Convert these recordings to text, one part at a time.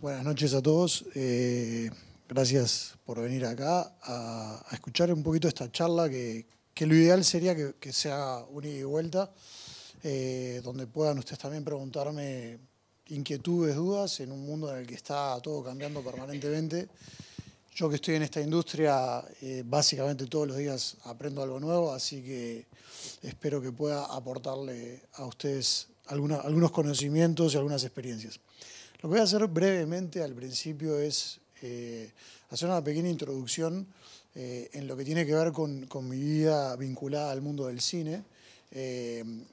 Buenas noches a todos. Gracias por venir acá a escuchar un poquito esta charla que lo ideal sería que sea un ida y vuelta, donde puedan ustedes también preguntarme inquietudes, dudas, en un mundo en el que está todo cambiando permanentemente. Yo que estoy en esta industria, básicamente todos los días aprendo algo nuevo, así que espero que pueda aportarle a ustedes algunos conocimientos y algunas experiencias. Lo que voy a hacer brevemente al principio es hacer una pequeña introducción en lo que tiene que ver con mi vida vinculada al mundo del cine,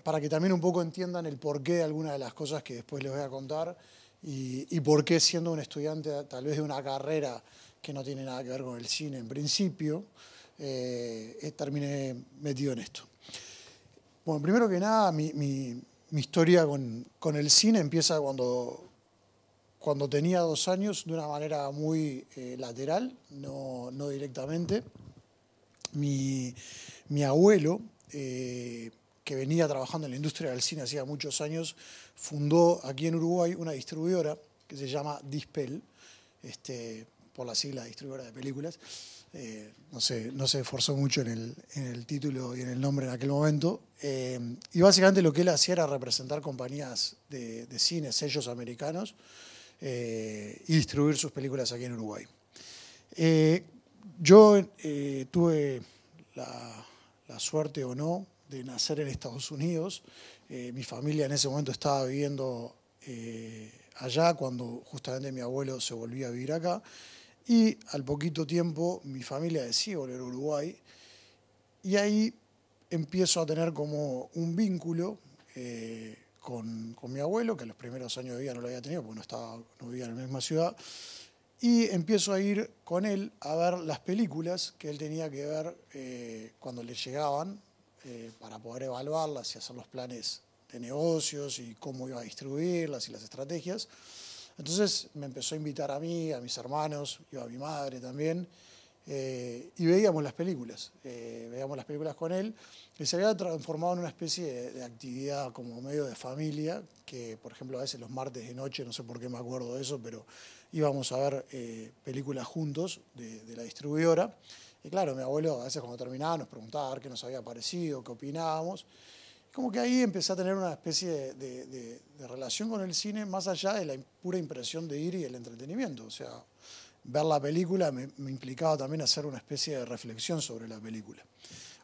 para que también un poco entiendan el porqué de algunas de las cosas que después les voy a contar y por qué siendo un estudiante tal vez de una carrera que no tiene nada que ver con el cine en principio, terminé metido en esto. Bueno, primero que nada, mi historia con el cine empieza cuando tenía 2 años, de una manera muy lateral, no directamente. Mi abuelo, que venía trabajando en la industria del cine hacía muchos años, fundó aquí en Uruguay una distribuidora que se llama Dispel, por la sigla distribuidora de películas. No se esforzó mucho en el título y en el nombre en aquel momento. Y básicamente lo que él hacía era representar compañías de cine, sellos americanos, y distribuir sus películas aquí en Uruguay. Yo tuve la suerte o no de nacer en Estados Unidos. Mi familia en ese momento estaba viviendo allá cuando justamente mi abuelo se volvía a vivir acá. Y al poquito tiempo mi familia decide volver a Uruguay. Y ahí empiezo a tener como un vínculo con mi abuelo, que en los primeros años de vida no lo había tenido porque no vivía en la misma ciudad. Y empiezo a ir con él a ver las películas que él tenía que ver cuando le llegaban, para poder evaluarlas y hacer los planes de negocios y cómo iba a distribuirlas y las estrategias. Entonces me empezó a invitar a mí, a mis hermanos, iba a mi madre también, y veíamos las películas con él, que se había transformado en una especie de actividad como medio de familia, que por ejemplo a veces los martes de noche, no sé por qué me acuerdo de eso, pero íbamos a ver películas juntos de la distribuidora. Y claro, mi abuelo a veces cuando terminaba nos preguntaba a ver qué nos había parecido, qué opinábamos. Como que ahí empecé a tener una especie de relación con el cine más allá de la pura impresión de ir y el entretenimiento. O sea, ver la película me implicaba también hacer una especie de reflexión sobre la película.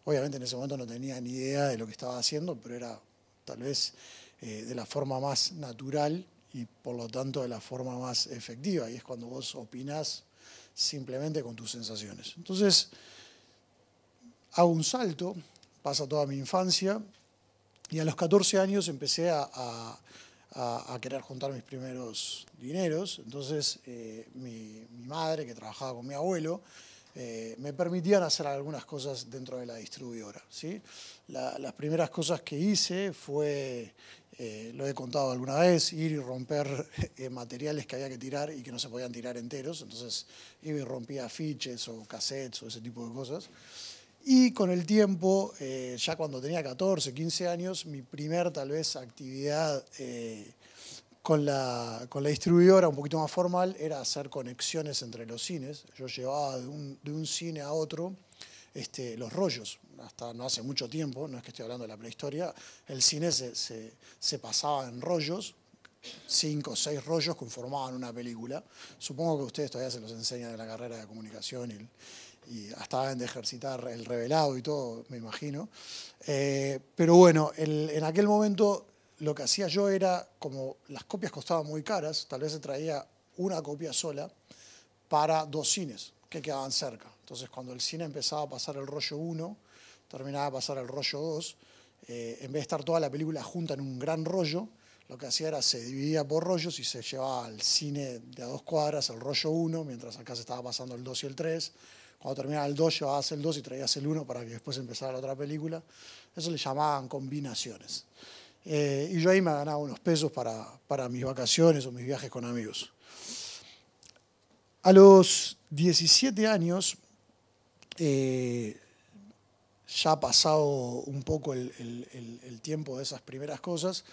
Obviamente en ese momento no tenía ni idea de lo que estaba haciendo, pero era tal vez de la forma más natural y por lo tanto de la forma más efectiva. Y es cuando vos opinás simplemente con tus sensaciones. Entonces, hago un salto, pasa toda mi infancia. Y a los 14 años empecé a querer juntar mis primeros dineros. Entonces mi madre, que trabajaba con mi abuelo, me permitían hacer algunas cosas dentro de la distribuidora, ¿sí? Las primeras cosas que hice fue, lo he contado alguna vez, ir y romper materiales que había que tirar y que no se podían tirar enteros. Entonces iba y rompía afiches o cassettes o ese tipo de cosas. Y con el tiempo, ya cuando tenía 14, 15 años, mi primer tal vez actividad con la distribuidora un poquito más formal era hacer conexiones entre los cines. Yo llevaba de un cine a otro los rollos. Hasta no hace mucho tiempo, no es que estoy hablando de la prehistoria, el cine se pasaba en rollos, 5 o 6 rollos conformaban una película. Supongo que ustedes todavía se los enseñan en la carrera de comunicación y hasta deben de ejercitar el revelado y todo, me imagino. Pero bueno, en aquel momento lo que hacía yo era, como las copias costaban muy caras, tal vez se traía una copia sola para 2 cines que quedaban cerca. Entonces cuando el cine empezaba a pasar el rollo 1, terminaba de pasar el rollo 2, en vez de estar toda la película junta en un gran rollo, lo que hacía era se dividía por rollos y se llevaba al cine de a 2 cuadras el rollo 1, mientras acá se estaba pasando el 2 y el 3. Cuando terminaba el 2 llevabas el 2 y traías el 1 para que después empezara la otra película. Eso le llamaban combinaciones. Y yo ahí me ganaba unos pesos para mis vacaciones o mis viajes con amigos. A los 17 años, ya pasado un poco el tiempo de esas primeras cosas,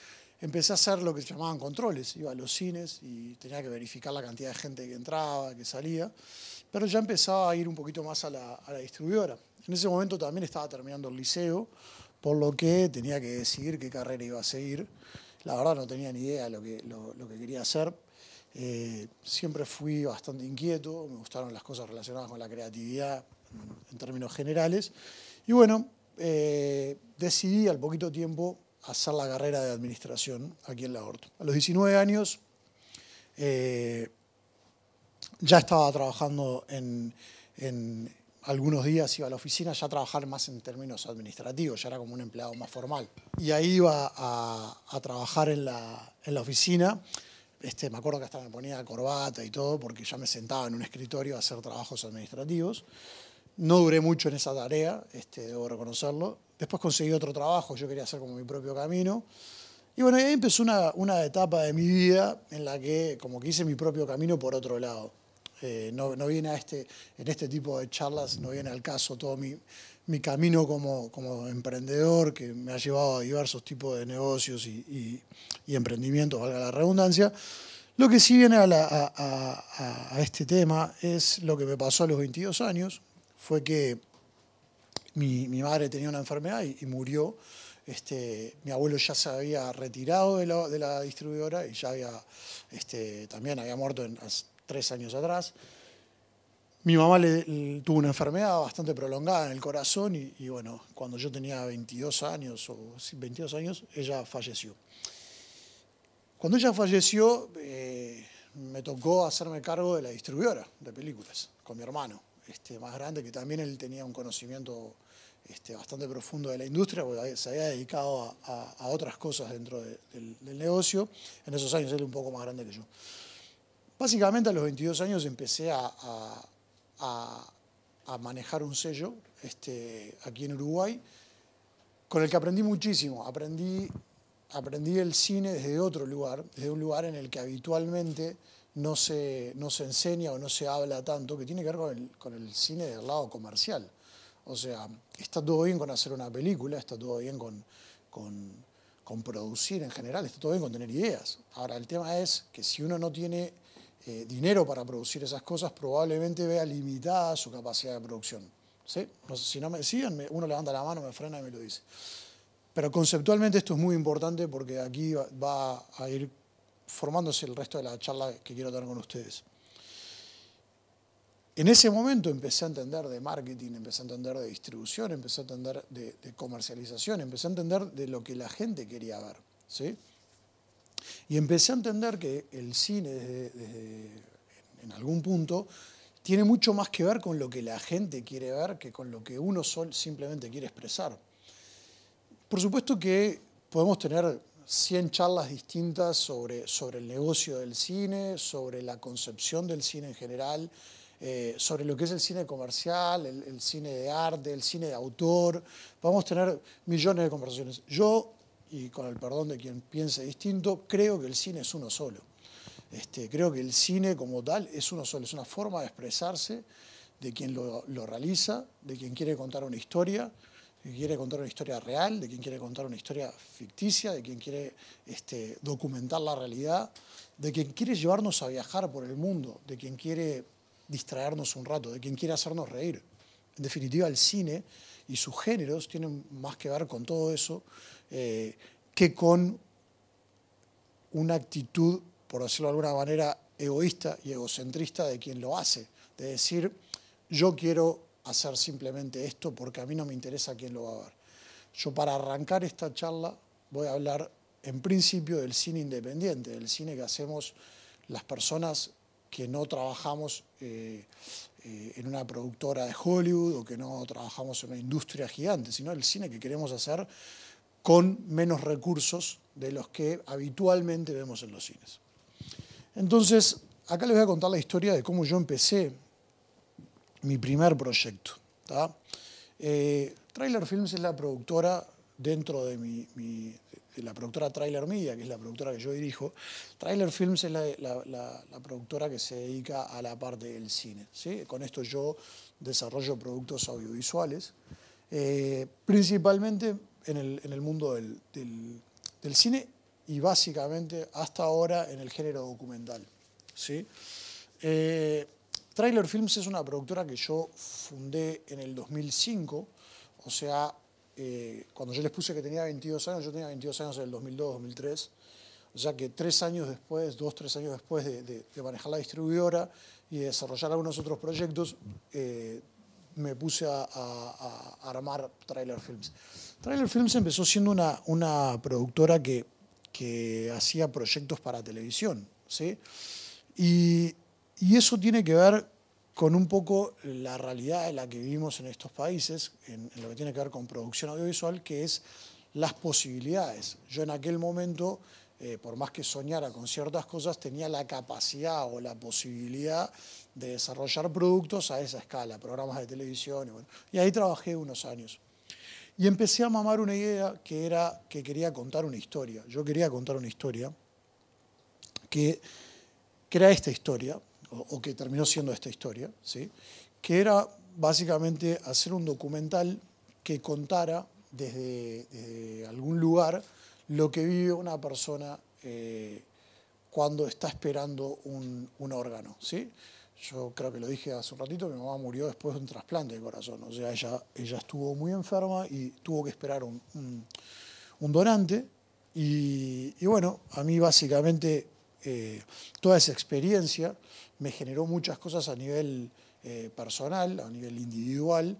empecé a hacer lo que se llamaban controles. Iba a los cines y tenía que verificar la cantidad de gente que entraba, que salía, pero ya empezaba a ir un poquito más a la distribuidora. En ese momento también estaba terminando el liceo, por lo que tenía que decidir qué carrera iba a seguir. La verdad no tenía ni idea de lo que quería hacer. Siempre fui bastante inquieto, me gustaron las cosas relacionadas con la creatividad en términos generales. Y bueno, decidí al poquito tiempo hacer la carrera de administración aquí en la Orto. A los 19 años ya estaba trabajando en algunos días, iba a la oficina ya a trabajar más en términos administrativos, ya era como un empleado más formal. Y ahí iba a trabajar en la oficina. Me acuerdo que hasta me ponía corbata y todo porque ya me sentaba en un escritorio a hacer trabajos administrativos. No duré mucho en esa tarea, debo reconocerlo. Después conseguí otro trabajo, yo quería hacer como mi propio camino. Y bueno, ahí empezó una etapa de mi vida en la que como que hice mi propio camino por otro lado. No viene en este tipo de charlas, no viene al caso todo mi camino como emprendedor, que me ha llevado a diversos tipos de negocios y emprendimientos, valga la redundancia. Lo que sí viene a este tema es lo que me pasó a los 22 años, fue que mi madre tenía una enfermedad y murió. Mi abuelo ya se había retirado de la distribuidora y ya también había muerto 3 años atrás. Mi mamá tuvo una enfermedad bastante prolongada en el corazón y bueno, cuando yo tenía 22 años, ella falleció. Cuando ella falleció, me tocó hacerme cargo de la distribuidora de películas con mi hermano, más grande, que también él tenía un conocimiento bastante profundo de la industria, porque se había dedicado a otras cosas dentro del negocio. En esos años él era un poco más grande que yo. Básicamente a los 22 años empecé a manejar un sello aquí en Uruguay, con el que aprendí muchísimo. Aprendí el cine desde otro lugar, desde un lugar en el que habitualmente no se enseña o no se habla tanto, que tiene que ver con el cine del lado comercial. O sea, está todo bien con hacer una película, está todo bien con producir en general, está todo bien con tener ideas. Ahora, el tema es que si uno no tiene dinero para producir esas cosas, probablemente vea limitada su capacidad de producción. ¿Sí? No sé, si no me siguen, uno levanta la mano, me frena y me lo dice. Pero conceptualmente esto es muy importante porque aquí va a ir formándose el resto de la charla que quiero tener con ustedes. En ese momento empecé a entender de marketing, empecé a entender de distribución, empecé a entender de comercialización, empecé a entender de lo que la gente quería ver, ¿sí? Y empecé a entender que el cine, en algún punto, tiene mucho más que ver con lo que la gente quiere ver que con lo que uno simplemente quiere expresar. Por supuesto que podemos tener 100 charlas distintas sobre el negocio del cine, sobre la concepción del cine en general, sobre lo que es el cine comercial, el cine de arte, el cine de autor. Vamos a tener millones de conversaciones. Yo, y con el perdón de quien piense distinto, creo que el cine es uno solo. Creo que el cine como tal es uno solo, es una forma de expresarse de quien lo realiza, de quien quiere contar una historia, de quien quiere contar una historia real, de quien quiere contar una historia ficticia, de quien quiere documentar la realidad, de quien quiere llevarnos a viajar por el mundo, de quien quiere distraernos un rato, de quien quiere hacernos reír. En definitiva, el cine y sus géneros tienen más que ver con todo eso que con una actitud, por decirlo de alguna manera, egoísta y egocentrista de quien lo hace. De decir, yo quiero hacer simplemente esto porque a mí no me interesa quién lo va a ver. Yo para arrancar esta charla voy a hablar en principio del cine independiente, del cine que hacemos las personas que no trabajamos en una productora de Hollywood o que no trabajamos en una industria gigante, sino el cine que queremos hacer con menos recursos de los que habitualmente vemos en los cines. Entonces, acá les voy a contar la historia de cómo yo empecé mi primer proyecto. Trailer Films es la productora dentro de la productora Trailer Media, que es la productora que yo dirijo. Trailer Films es la productora que se dedica a la parte del cine, ¿sí? Con esto yo desarrollo productos audiovisuales, principalmente en el mundo del cine y básicamente hasta ahora en el género documental, ¿sí? Trailer Films es una productora que yo fundé en el 2005, o sea, cuando yo les puse que tenía 22 años, yo tenía 22 años en el 2002, 2003, o sea que 3 años después, 2, 3 años después de manejar la distribuidora y de desarrollar algunos otros proyectos, me puse a armar Trailer Films. Trailer Films empezó siendo una productora que hacía proyectos para televisión, ¿sí? Y eso tiene que ver con un poco la realidad en la que vivimos en estos países, en lo que tiene que ver con producción audiovisual, que es las posibilidades. Yo en aquel momento, por más que soñara con ciertas cosas, tenía la capacidad o la posibilidad de desarrollar productos a esa escala, programas de televisión. Y ahí trabajé unos años. Y empecé a mamar una idea que era que quería contar una historia. Yo quería contar una historia que era esta historia, o que terminó siendo esta historia, ¿sí? Que era básicamente hacer un documental que contara desde algún lugar lo que vive una persona cuando está esperando un órgano, ¿sí? Yo creo que lo dije hace un ratito, mi mamá murió después de un trasplante de corazón, o sea, ella estuvo muy enferma y tuvo que esperar un donante, y bueno, a mí básicamente toda esa experiencia me generó muchas cosas a nivel personal, a nivel individual,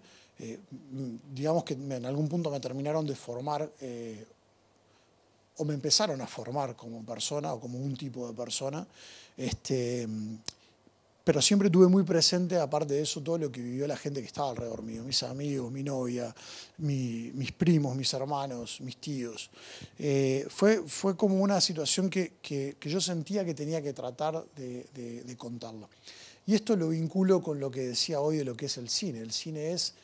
digamos que en algún punto me terminaron de formar o me empezaron a formar como persona o como un tipo de persona, pero siempre tuve muy presente, aparte de eso, todo lo que vivió la gente que estaba alrededor mío, mis amigos, mi novia, mis primos, mis hermanos, mis tíos. Fue como una situación que yo sentía que tenía que tratar de contarla. Y esto lo vinculo con lo que decía hoy de lo que es el cine. El cine es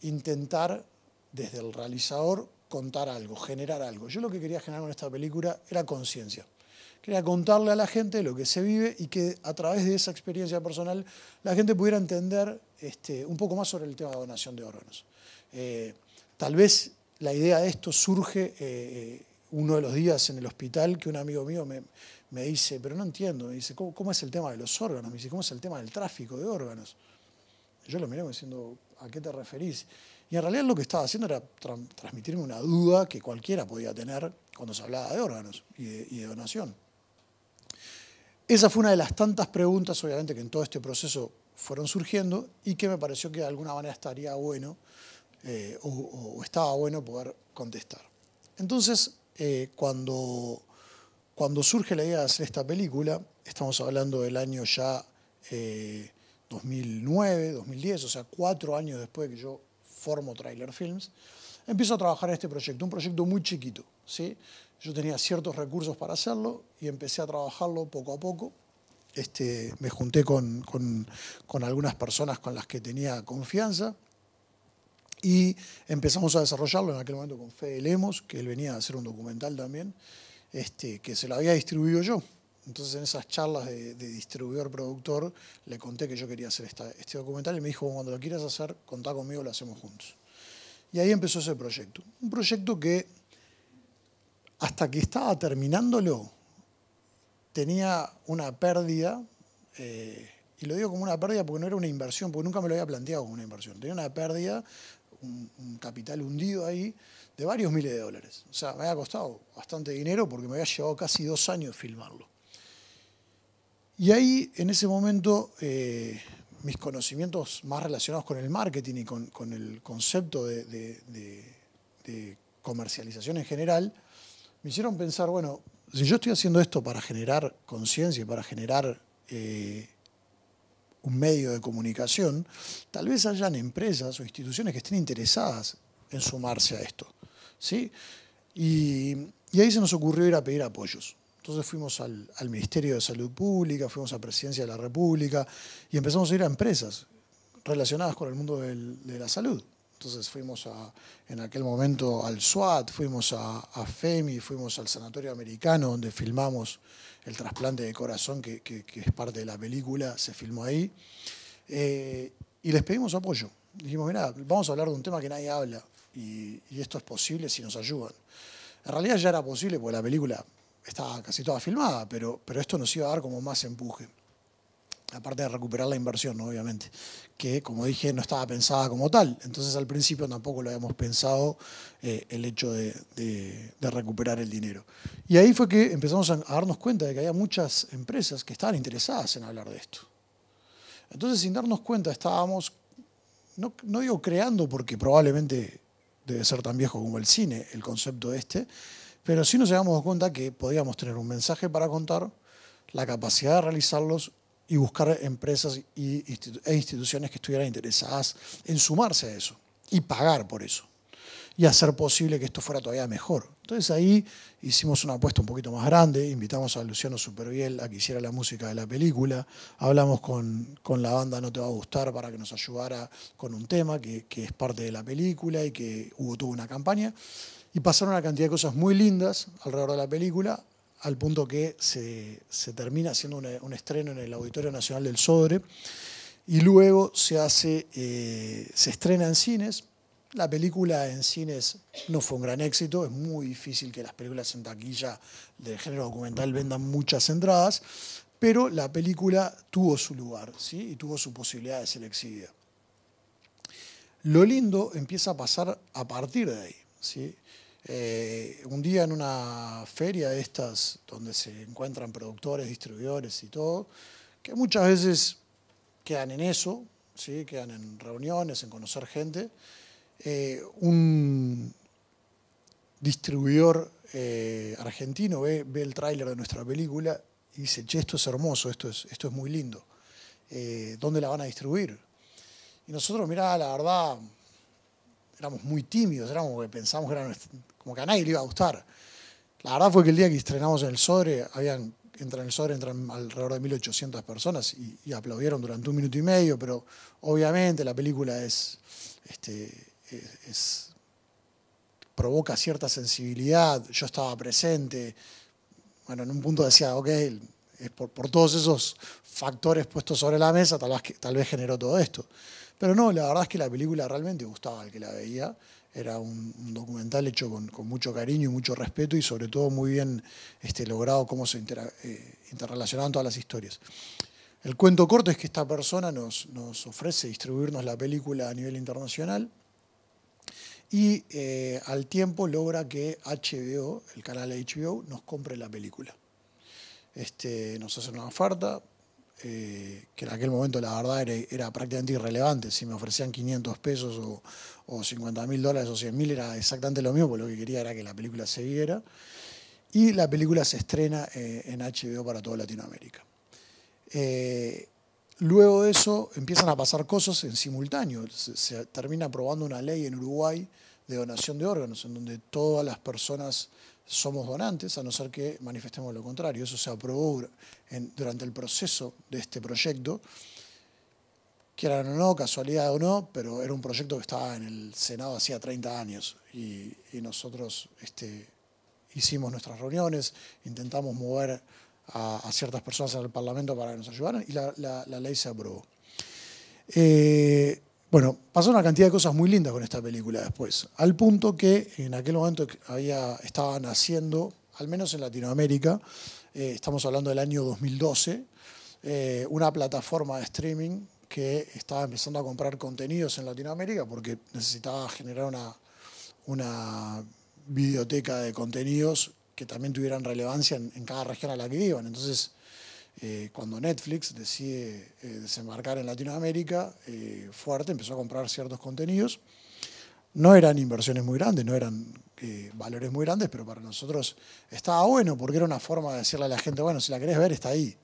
intentar, desde el realizador, contar algo, generar algo. Yo lo que quería generar con esta película era conciencia. Quería contarle a la gente lo que se vive y que a través de esa experiencia personal la gente pudiera entender un poco más sobre el tema de donación de órganos. Tal vez la idea de esto surge uno de los días en el hospital que un amigo mío me dice, pero no entiendo, me dice, ¿cómo es el tema de los órganos? Me dice, ¿cómo es el tema del tráfico de órganos? Yo lo miré diciendo, ¿a qué te referís? Y en realidad lo que estaba haciendo era transmitirme una duda que cualquiera podía tener cuando se hablaba de órganos y de donación. Esa fue una de las tantas preguntas, obviamente, que en todo este proceso fueron surgiendo y que me pareció que de alguna manera estaría bueno o estaba bueno poder contestar. Entonces, cuando surge la idea de hacer esta película, estamos hablando del año ya 2009, 2010, o sea, 4 años después de que yo formo Trailer Films, empiezo a trabajar en este proyecto, un proyecto muy chiquito, ¿sí? Yo tenía ciertos recursos para hacerlo y empecé a trabajarlo poco a poco. Me junté con algunas personas con las que tenía confianza y empezamos a desarrollarlo en aquel momento con Fede Lemos, que él venía a hacer un documental también, que se lo había distribuido yo. Entonces en esas charlas de distribuidor-productor le conté que yo quería hacer este documental y me dijo, cuando lo quieras hacer, contá conmigo, lo hacemos juntos. Y ahí empezó ese proyecto. Un proyecto que hasta que estaba terminándolo tenía una pérdida, y lo digo como una pérdida porque no era una inversión, porque nunca me lo había planteado como una inversión. Tenía una pérdida, un capital hundido ahí de varios miles de dólares. O sea, me había costado bastante dinero porque me había llevado casi 2 años filmarlo. Y ahí, en ese momento, mis conocimientos más relacionados con el marketing y con el concepto de comercialización en general, me hicieron pensar, bueno, si yo estoy haciendo esto para generar conciencia y para generar un medio de comunicación, tal vez hayan empresas o instituciones que estén interesadas en sumarse a esto, ¿sí? Y ahí se nos ocurrió ir a pedir apoyos. Entonces fuimos al Ministerio de Salud Pública, fuimos a Presidencia de la República y empezamos a ir a empresas relacionadas con el mundo de la salud. Entonces fuimos en aquel momento al SWAT, fuimos a FEMI, fuimos al Sanatorio Americano, donde filmamos el trasplante de corazón, que es parte de la película, se filmó ahí. Y les pedimos apoyo. Dijimos, mirá, vamos a hablar de un tema que nadie habla y esto es posible si nos ayudan. En realidad ya era posible porque la película estaba casi toda filmada, pero esto nos iba a dar como más empuje. Aparte de recuperar la inversión, ¿no? Obviamente, que como dije no estaba pensada como tal. Entonces al principio tampoco lo habíamos pensado el hecho de recuperar el dinero. Y ahí fue que empezamos a darnos cuenta de que había muchas empresas que estaban interesadas en hablar de esto. Entonces sin darnos cuenta estábamos, no digo creando porque probablemente debe ser tan viejo como el cine el concepto pero sí nos habíamos dado cuenta que podíamos tener un mensaje para contar, la capacidad de realizarlos y buscar empresas e instituciones que estuvieran interesadas en sumarse a eso y pagar por eso y hacer posible que esto fuera todavía mejor. Entonces ahí hicimos una apuesta un poquito más grande, invitamos a Luciano Superviel a que hiciera la música de la película, hablamos con la banda No Te Va a Gustar para que nos ayudara con un tema que es parte de la película y que tuvo una campaña, y pasaron una cantidad de cosas muy lindas alrededor de la película, al punto que se termina haciendo un estreno en el Auditorio Nacional del Sodre y luego se estrena en cines. La película en cines no fue un gran éxito, es muy difícil que las películas en taquilla del género documental vendan muchas entradas, pero la película tuvo su lugar, ¿sí? Y tuvo su posibilidad de ser exhibida. Lo lindo empieza a pasar a partir de ahí, ¿sí? Un día en una feria de estas donde se encuentran productores, distribuidores y todo, que muchas veces quedan en eso, ¿sí? Quedan en reuniones, en conocer gente, un distribuidor argentino ve el tráiler de nuestra película y dice, che, esto es hermoso, esto es muy lindo, ¿dónde la van a distribuir? Y nosotros, mirá, la verdad, éramos muy tímidos, éramos que pensábamos que era como que a nadie le iba a gustar. La verdad fue que el día que estrenamos en el Sodre, en el Sodre entran alrededor de 1.800 personas y aplaudieron durante 1 minuto y medio, pero obviamente la película provoca cierta sensibilidad, yo estaba presente, bueno, en un punto decía, ok, es por todos esos factores puestos sobre la mesa, tal vez generó todo esto. Pero no, la verdad es que la película realmente gustaba al que la veía. Era un documental hecho con mucho cariño y mucho respeto y sobre todo muy bien logrado cómo se interrelacionaban todas las historias. El cuento corto es que esta persona nos ofrece distribuirnos la película a nivel internacional y al tiempo logra que HBO, el canal HBO, nos compre la película. Nos hace una oferta, que en aquel momento la verdad era prácticamente irrelevante. Si me ofrecían 500 pesos o $50.000 o 100.000 era exactamente lo mismo, porque lo que quería era que la película se viera. Y la película se estrena en HBO para toda Latinoamérica. Luego de eso empiezan a pasar cosas en simultáneo. Se termina aprobando una ley en Uruguay de donación de órganos, en donde todas las personas somos donantes, a no ser que manifestemos lo contrario. Eso se aprobó durante el proceso de este proyecto, quieran o no, casualidad o no, pero era un proyecto que estaba en el Senado hacía 30 años y nosotros hicimos nuestras reuniones, intentamos mover a ciertas personas en el Parlamento para que nos ayudaran y la ley se aprobó. Bueno, pasó una cantidad de cosas muy lindas con esta película después, al punto que en aquel momento estaban haciendo, al menos en Latinoamérica, estamos hablando del año 2012, una plataforma de streaming que estaba empezando a comprar contenidos en Latinoamérica porque necesitaba generar una biblioteca de contenidos que también tuvieran relevancia en cada región a la que iban. Entonces, cuando Netflix decide desembarcar en Latinoamérica, fuerte, empezó a comprar ciertos contenidos. No eran inversiones muy grandes, no eran valores muy grandes, pero para nosotros estaba bueno porque era una forma de decirle a la gente, bueno, si la querés ver, está ahí.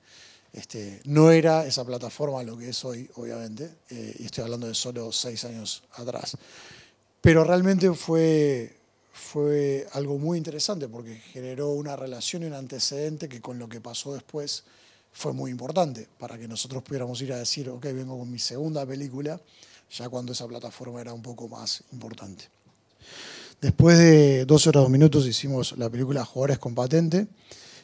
No era esa plataforma lo que es hoy, obviamente, y estoy hablando de solo 6 años atrás. Pero realmente fue algo muy interesante porque generó una relación y un antecedente que con lo que pasó después fue muy importante para que nosotros pudiéramos ir a decir, ok, vengo con mi segunda película, ya cuando esa plataforma era un poco más importante. Después de 12 horas 2 minutos hicimos la película Jugadores con Patente,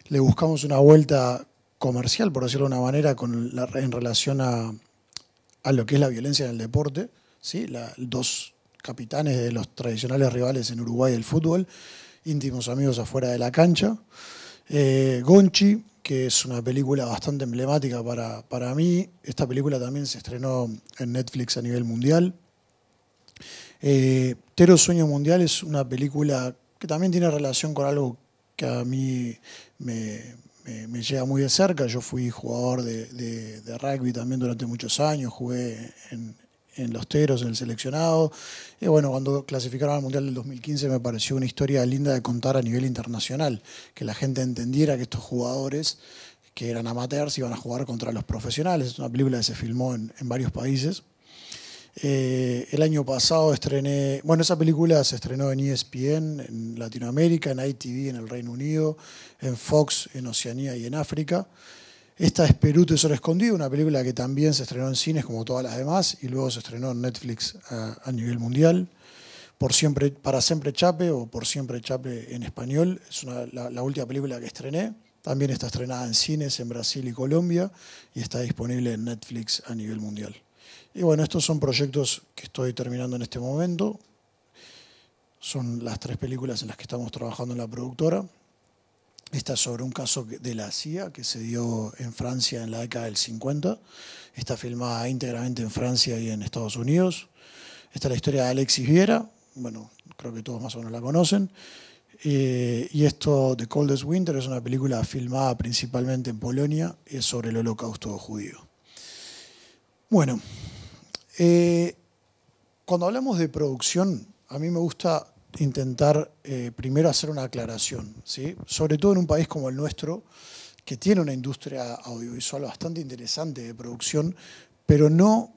le buscamos una vuelta comercial, por decirlo de una manera, en relación a lo que es la violencia en el deporte, ¿sí? Dos capitanes de los tradicionales rivales en Uruguay del fútbol, íntimos amigos afuera de la cancha. Gonchi, que es una película bastante emblemática para mí. Esta película también se estrenó en Netflix a nivel mundial. Tero Sueño Mundial es una película que también tiene relación con algo que a mí me llega muy de cerca. Yo fui jugador de rugby también durante muchos años, jugué en los Teros, en el seleccionado. Y bueno, cuando clasificaron al Mundial del 2015 me pareció una historia linda de contar a nivel internacional, que la gente entendiera que estos jugadores que eran amateurs iban a jugar contra los profesionales. Es una película que se filmó en varios países. El año pasado estrené, bueno, esa película se estrenó en ESPN en Latinoamérica, en ITV en el Reino Unido, en Fox en Oceanía y en África. Esta es Perú, Tesoro Escondido, una película que también se estrenó en cines como todas las demás y luego se estrenó en Netflix a nivel mundial. Para Siempre Chape o Por Siempre Chape en español, es la última película que estrené. También está estrenada en cines en Brasil y Colombia y está disponible en Netflix a nivel mundial. Y bueno, estos son proyectos que estoy terminando en este momento. Son las 3 películas en las que estamos trabajando en la productora. Esta es sobre un caso de la CIA que se dio en Francia en la década del 50. Está filmada íntegramente en Francia y en Estados Unidos. Esta es la historia de Alexis Viera. Bueno, creo que todos más o menos la conocen. Y esto, The Coldest Winter, es una película filmada principalmente en Polonia y es sobre el holocausto judío. Bueno, cuando hablamos de producción, a mí me gusta intentar primero hacer una aclaración, ¿sí? Sobre todo en un país como el nuestro, que tiene una industria audiovisual bastante interesante de producción, pero no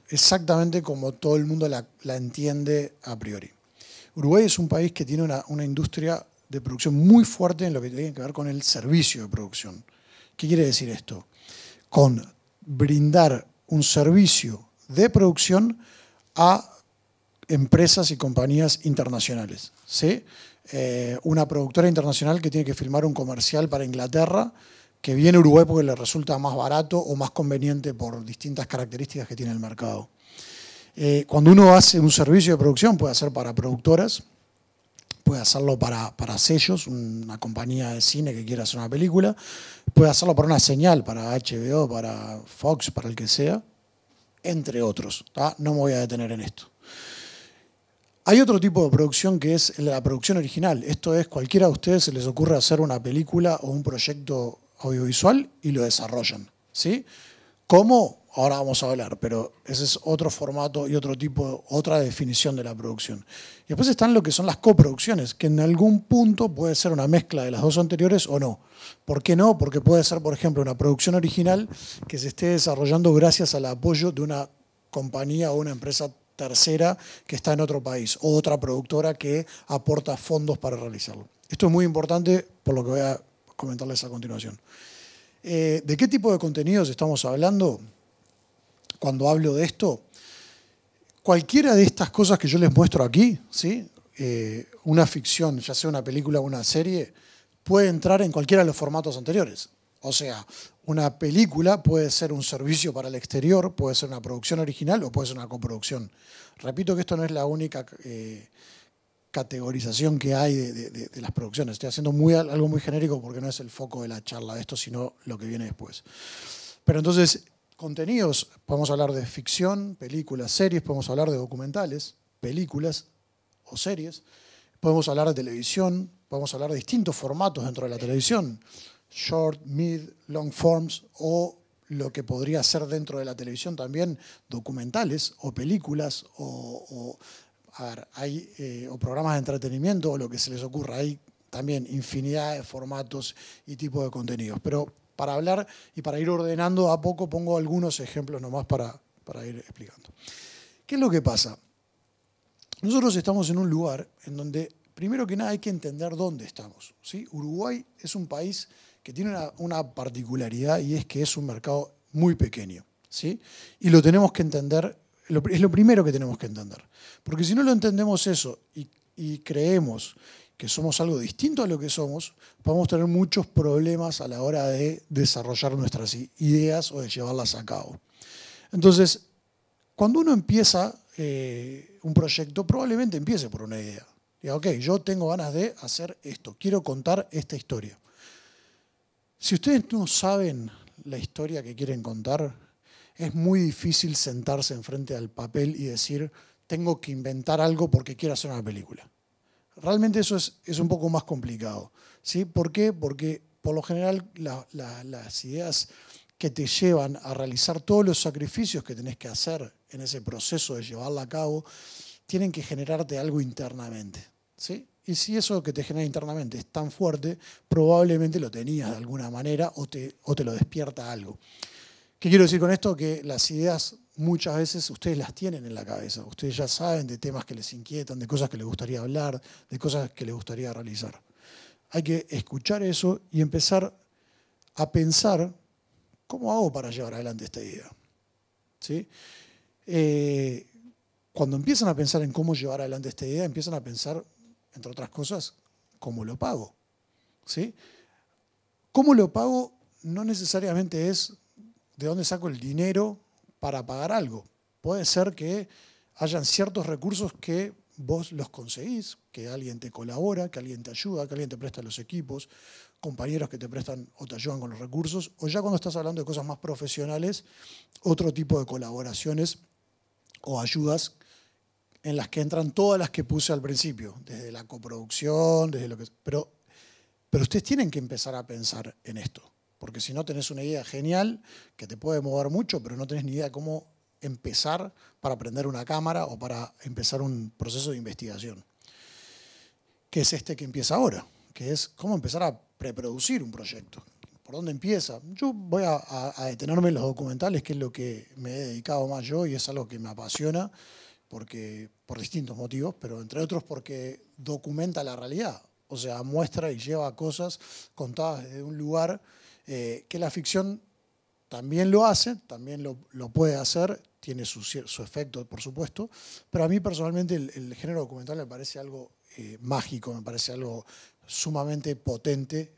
exactamente como todo el mundo la entiende a priori. Uruguay es un país que tiene una industria de producción muy fuerte en lo que tiene que ver con el servicio de producción. ¿Qué quiere decir esto? Con brindar un servicio de producción a empresas y compañías internacionales, ¿sí? Una productora internacional que tiene que filmar un comercial para Inglaterra, que viene a Uruguay porque le resulta más barato o más conveniente por distintas características que tiene el mercado. Cuando uno hace un servicio de producción, puede hacer para productoras, puede hacerlo para sellos, una compañía de cine que quiera hacer una película, puede hacerlo para una señal, para HBO, para Fox, para el que sea, entre otros. ¿Tá? No me voy a detener en esto. Hay otro tipo de producción que es la producción original. Esto es, cualquiera de ustedes se les ocurre hacer una película o un proyecto audiovisual y lo desarrollan, ¿sí? ¿Cómo? Ahora vamos a hablar, pero ese es otro formato y otro tipo, otra definición de la producción. Y después están lo que son las coproducciones, que en algún punto puede ser una mezcla de las dos anteriores o no. ¿Por qué no? Porque puede ser, por ejemplo, una producción original que se esté desarrollando gracias al apoyo de una compañía o una empresa tercera que está en otro país, o otra productora que aporta fondos para realizarlo. Esto es muy importante por lo que voy a comentarles a continuación. ¿De qué tipo de contenidos estamos hablando cuando hablo de esto? Cualquiera de estas cosas que yo les muestro aquí, ¿sí? Una ficción, ya sea una película o una serie, puede entrar en cualquiera de los formatos anteriores. O sea, una película puede ser un servicio para el exterior, puede ser una producción original o puede ser una coproducción. Repito que esto no es la única categorización que hay de las producciones. Estoy haciendo algo muy genérico porque no es el foco de la charla de esto, sino lo que viene después. Pero entonces, contenidos, podemos hablar de ficción, películas, series, podemos hablar de documentales, películas o series, podemos hablar de televisión, podemos hablar de distintos formatos dentro de la televisión, short, mid, long forms, o lo que podría ser dentro de la televisión también documentales o películas o programas de entretenimiento o lo que se les ocurra. Hay también infinidad de formatos y tipos de contenidos. Pero para hablar y para ir ordenando a poco pongo algunos ejemplos nomás para ir explicando. ¿Qué es lo que pasa? Nosotros estamos en un lugar en donde, primero que nada, hay que entender dónde estamos, ¿sí? Uruguay es un país que tiene una particularidad y es que es un mercado muy pequeño, ¿sí? Y lo tenemos que entender, es lo primero que tenemos que entender. Porque si no lo entendemos eso y creemos que somos algo distinto a lo que somos, podemos tener muchos problemas a la hora de desarrollar nuestras ideas o de llevarlas a cabo. Entonces, cuando uno empieza un proyecto, probablemente empiece por una idea. Diga, ok, yo tengo ganas de hacer esto, quiero contar esta historia. Si ustedes no saben la historia que quieren contar, es muy difícil sentarse enfrente al papel y decir, tengo que inventar algo porque quiero hacer una película. Realmente eso es un poco más complicado, ¿sí? ¿Por qué? Porque por lo general las ideas que te llevan a realizar todos los sacrificios que tenés que hacer en ese proceso de llevarla a cabo, tienen que generarte algo internamente, ¿sí? Y si eso que te genera internamente es tan fuerte, probablemente lo tenías de alguna manera o te lo despierta algo. ¿Qué quiero decir con esto? Que las ideas muchas veces ustedes las tienen en la cabeza. Ustedes ya saben de temas que les inquietan, de cosas que les gustaría hablar, de cosas que les gustaría realizar. Hay que escuchar eso y empezar a pensar, ¿cómo hago para llevar adelante esta idea? ¿Sí? Cuando empiezan a pensar en cómo llevar adelante esta idea, empiezan a pensar, entre otras cosas, ¿cómo lo pago? ¿Sí? ¿Cómo lo pago? No necesariamente es de dónde saco el dinero para pagar algo. Puede ser que hayan ciertos recursos que vos los conseguís, que alguien te colabora, que alguien te ayuda, que alguien te presta los equipos, compañeros que te prestan o te ayudan con los recursos, o ya cuando estás hablando de cosas más profesionales, otro tipo de colaboraciones o ayudas en las que entran todas las que puse al principio, desde la coproducción, desde lo que... Pero ustedes tienen que empezar a pensar en esto. Porque si no tenés una idea genial que te puede mover mucho, pero no tenés ni idea de cómo empezar para prender una cámara o para empezar un proceso de investigación. Que es este que empieza ahora, que es cómo empezar a preproducir un proyecto. ¿Por dónde empieza? Yo voy a detenerme en los documentales, que es lo que me he dedicado más yo y es algo que me apasiona porque, por distintos motivos, pero entre otros porque documenta la realidad. O sea, muestra y lleva cosas contadas desde un lugar que la ficción también lo hace, también lo puede hacer, tiene su efecto, por supuesto, pero a mí personalmente el género documental me parece algo mágico, me parece algo sumamente potente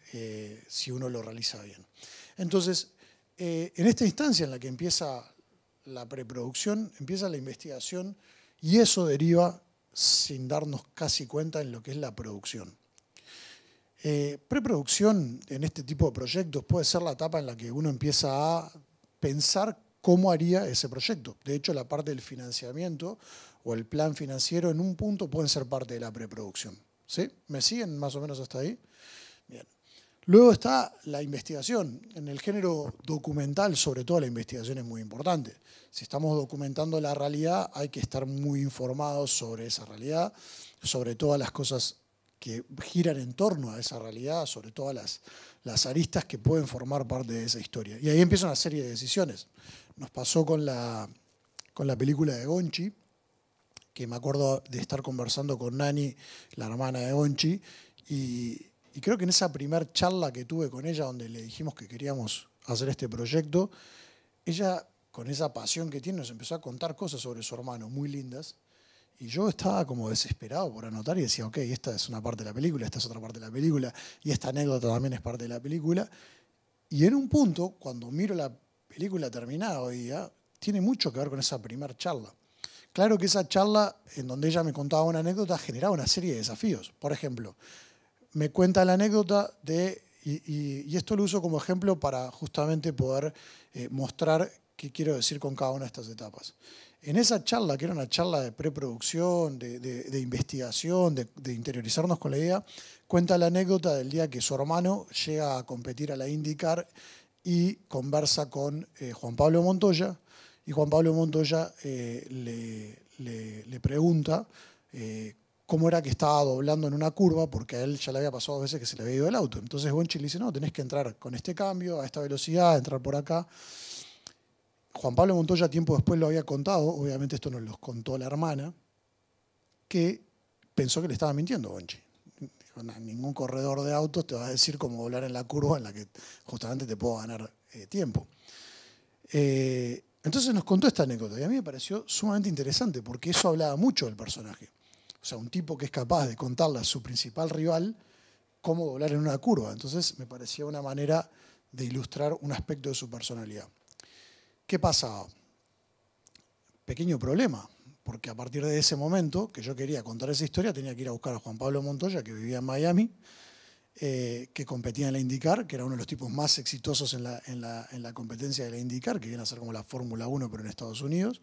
si uno lo realiza bien. Entonces, en esta instancia en la que empieza la preproducción, empieza la investigación y eso deriva, sin darnos casi cuenta, en lo que es la producción. Preproducción en este tipo de proyectos puede ser la etapa en la que uno empieza a pensar cómo haría ese proyecto. De hecho, la parte del financiamiento o el plan financiero en un punto pueden ser parte de la preproducción. ¿Sí? ¿Me siguen más o menos hasta ahí? Bien. Luego está la investigación. En el género documental, sobre todo, la investigación es muy importante. Si estamos documentando la realidad, hay que estar muy informados sobre esa realidad, sobre todas las cosas que giran en torno a esa realidad, sobre todas las aristas que pueden formar parte de esa historia. Y ahí empieza una serie de decisiones. Nos pasó con la película de Gonchi, que me acuerdo de estar conversando con Nani, la hermana de Gonchi, y creo que en esa primer charla que tuve con ella, donde le dijimos que queríamos hacer este proyecto, ella, con esa pasión que tiene, nos empezó a contar cosas sobre su hermano, muy lindas, y yo estaba como desesperado por anotar y decía, ok, esta es una parte de la película, esta es otra parte de la película, y esta anécdota también es parte de la película. Y en un punto, cuando miro la película terminada hoy día, tiene mucho que ver con esa primera charla. Claro que esa charla, en donde ella me contaba una anécdota, generaba una serie de desafíos. Por ejemplo, me cuenta la anécdota de, y esto lo uso como ejemplo para justamente poder mostrar qué quiero decir con cada una de estas etapas. En esa charla, que era una charla de preproducción, de investigación, de interiorizarnos con la idea, cuenta la anécdota del día que su hermano llega a competir a la IndyCar y conversa con Juan Pablo Montoya, y Juan Pablo Montoya le pregunta cómo era que estaba doblando en una curva, porque a él ya le había pasado 2 veces que se le había ido el auto. Entonces Gonchi le dice, no, tenés que entrar con este cambio, a esta velocidad, entrar por acá. Juan Pablo Montoya tiempo después lo había contado, obviamente esto nos lo contó la hermana, que pensó que le estaba mintiendo Gonchi. Dijo, ningún corredor de autos te va a decir cómo doblar en la curva en la que justamente te puedo ganar tiempo. Entonces nos contó esta anécdota y a mí me pareció sumamente interesante porque eso hablaba mucho del personaje. O sea, un tipo que es capaz de contarle a su principal rival cómo doblar en una curva. Entonces me parecía una manera de ilustrar un aspecto de su personalidad. ¿Qué pasaba? Pequeño problema, porque a partir de ese momento que yo quería contar esa historia tenía que ir a buscar a Juan Pablo Montoya, que vivía en Miami, que competía en la IndyCar, que era uno de los tipos más exitosos en la competencia de la IndyCar, que viene a ser como la Fórmula 1 pero en Estados Unidos.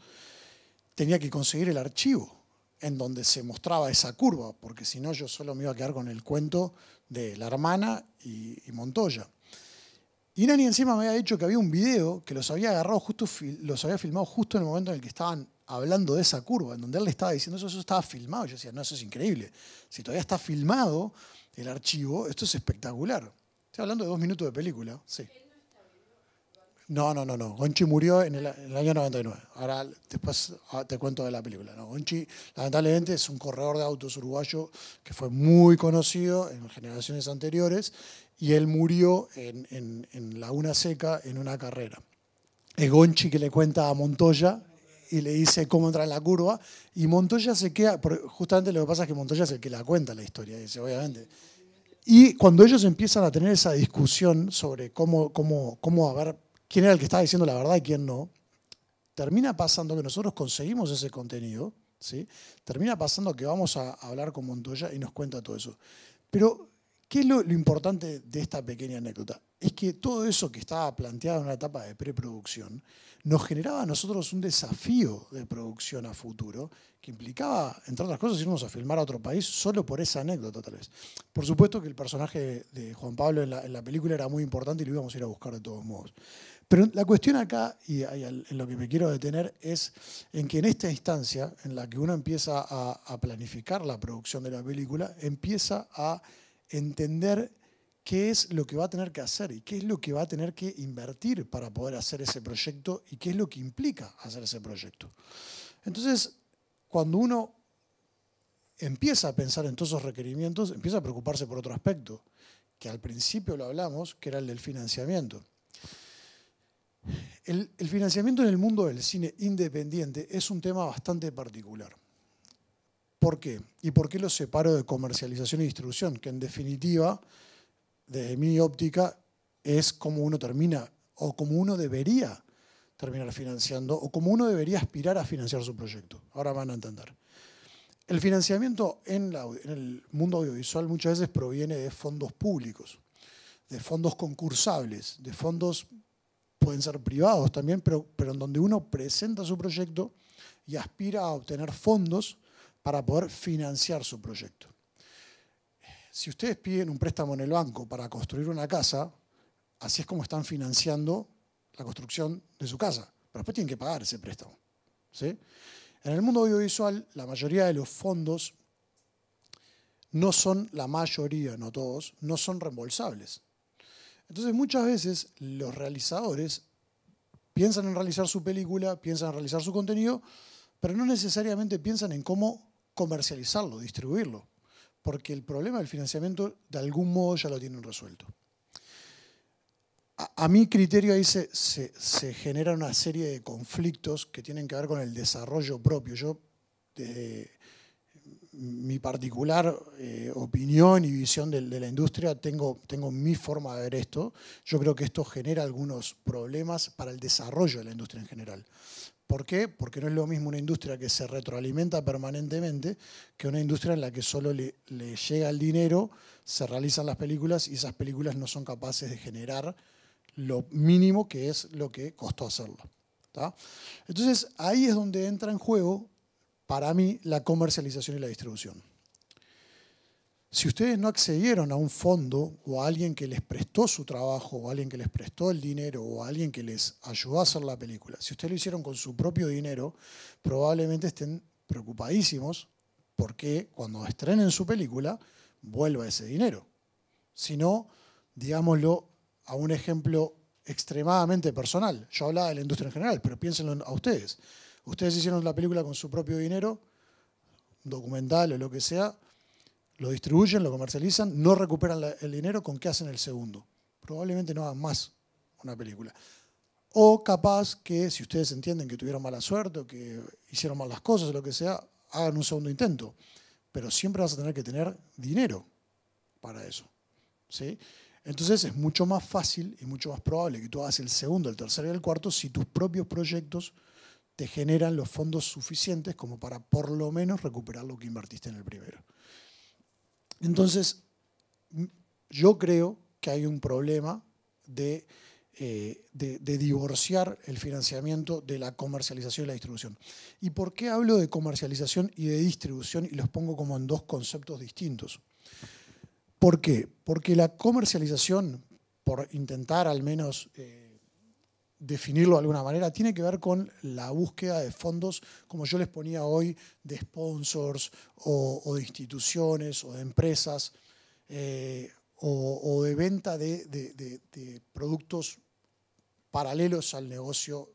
Tenía que conseguir el archivo en donde se mostraba esa curva, porque si no yo solo me iba a quedar con el cuento de la hermana y Montoya. Y Nani encima me había dicho que había un video que los había agarrado los había filmado justo en el momento en el que estaban hablando de esa curva, en donde él le estaba diciendo eso estaba filmado. Yo decía, no, eso es increíble. Si todavía está filmado el archivo, esto es espectacular. Estoy hablando de 2 minutos de película, sí. No. Gonchi murió en el año 99. Ahora después te cuento de la película. No, Gonchi, lamentablemente, es un corredor de autos uruguayo que fue muy conocido en generaciones anteriores y él murió en Laguna Seca en una carrera. Es Gonchi que le cuenta a Montoya y le dice cómo entrar en la curva y Montoya se queda, justamente lo que pasa es que Montoya es el que la cuenta la historia, dice, obviamente. Y cuando ellos empiezan a tener esa discusión sobre cómo a ver quién era el que estaba diciendo la verdad y quién no, termina pasando que nosotros conseguimos ese contenido, ¿sí? Termina pasando que vamos a hablar con Montoya y nos cuenta todo eso. Pero, ¿qué es lo importante de esta pequeña anécdota? Es que todo eso que estaba planteado en una etapa de preproducción nos generaba a nosotros un desafío de producción a futuro que implicaba, entre otras cosas, irnos a filmar a otro país solo por esa anécdota, tal vez. Por supuesto que el personaje de Juan Pablo en la película era muy importante y lo íbamos a ir a buscar de todos modos. Pero la cuestión acá, y en lo que me quiero detener, es en que en esta instancia, en la que uno empieza a planificar la producción de la película, empieza a entender qué es lo que va a tener que hacer y qué es lo que va a tener que invertir para poder hacer ese proyecto y qué es lo que implica hacer ese proyecto. Entonces, cuando uno empieza a pensar en todos esos requerimientos, empieza a preocuparse por otro aspecto, que al principio lo hablamos, que era el del financiamiento. El financiamiento en el mundo del cine independiente es un tema bastante particular. ¿Por qué? ¿Y por qué lo separo de comercialización y distribución? Que en definitiva, desde mi óptica, es como uno termina, o como uno debería terminar financiando, o como uno debería aspirar a financiar su proyecto. Ahora van a entender. El financiamiento en el mundo audiovisual muchas veces proviene de fondos públicos, de fondos concursables, de fondos, pueden ser privados también, pero en donde uno presenta su proyecto y aspira a obtener fondos para poder financiar su proyecto. Si ustedes piden un préstamo en el banco para construir una casa, así es como están financiando la construcción de su casa, pero después tienen que pagar ese préstamo, ¿sí? En el mundo audiovisual, la mayoría de los fondos no son, la mayoría, no todos, no son reembolsables. Entonces, muchas veces los realizadores piensan en realizar su película, piensan en realizar su contenido, pero no necesariamente piensan en cómo comercializarlo, distribuirlo, porque el problema del financiamiento de algún modo ya lo tienen resuelto. A mi criterio ahí se genera una serie de conflictos que tienen que ver con el desarrollo propio. Yo, desde mi particular opinión y visión de la industria, tengo mi forma de ver esto. Yo creo que esto genera algunos problemas para el desarrollo de la industria en general. ¿Por qué? Porque no es lo mismo una industria que se retroalimenta permanentemente que una industria en la que solo le llega el dinero, se realizan las películas y esas películas no son capaces de generar lo mínimo que es lo que costó hacerlo, ¿tá? Entonces, ahí es donde entra en juego, para mí, la comercialización y la distribución. Si ustedes no accedieron a un fondo o a alguien que les prestó su trabajo o a alguien que les prestó el dinero o a alguien que les ayudó a hacer la película, si ustedes lo hicieron con su propio dinero, probablemente estén preocupadísimos porque cuando estrenen su película vuelva ese dinero. Si no, digámoslo a un ejemplo extremadamente personal. Yo hablaba de la industria en general, pero piénsenlo a ustedes. Ustedes hicieron la película con su propio dinero, documental o lo que sea, lo distribuyen, lo comercializan, no recuperan el dinero, ¿con qué hacen el segundo? Probablemente no hagan más una película. O capaz que, si ustedes entienden que tuvieron mala suerte o que hicieron mal las cosas o lo que sea, hagan un segundo intento. Pero siempre vas a tener que tener dinero para eso, ¿sí? Entonces es mucho más fácil y mucho más probable que tú hagas el segundo, el tercero y el cuarto si tus propios proyectos te generan los fondos suficientes como para por lo menos recuperar lo que invertiste en el primero. Entonces, yo creo que hay un problema de divorciar el financiamiento de la comercialización y la distribución. ¿Y por qué hablo de comercialización y de distribución y los pongo como en dos conceptos distintos? ¿Por qué? Porque la comercialización, por intentar al menos definirlo de alguna manera, tiene que ver con la búsqueda de fondos, como yo les ponía hoy, de sponsors o de instituciones o de empresas o de venta de productos paralelos al negocio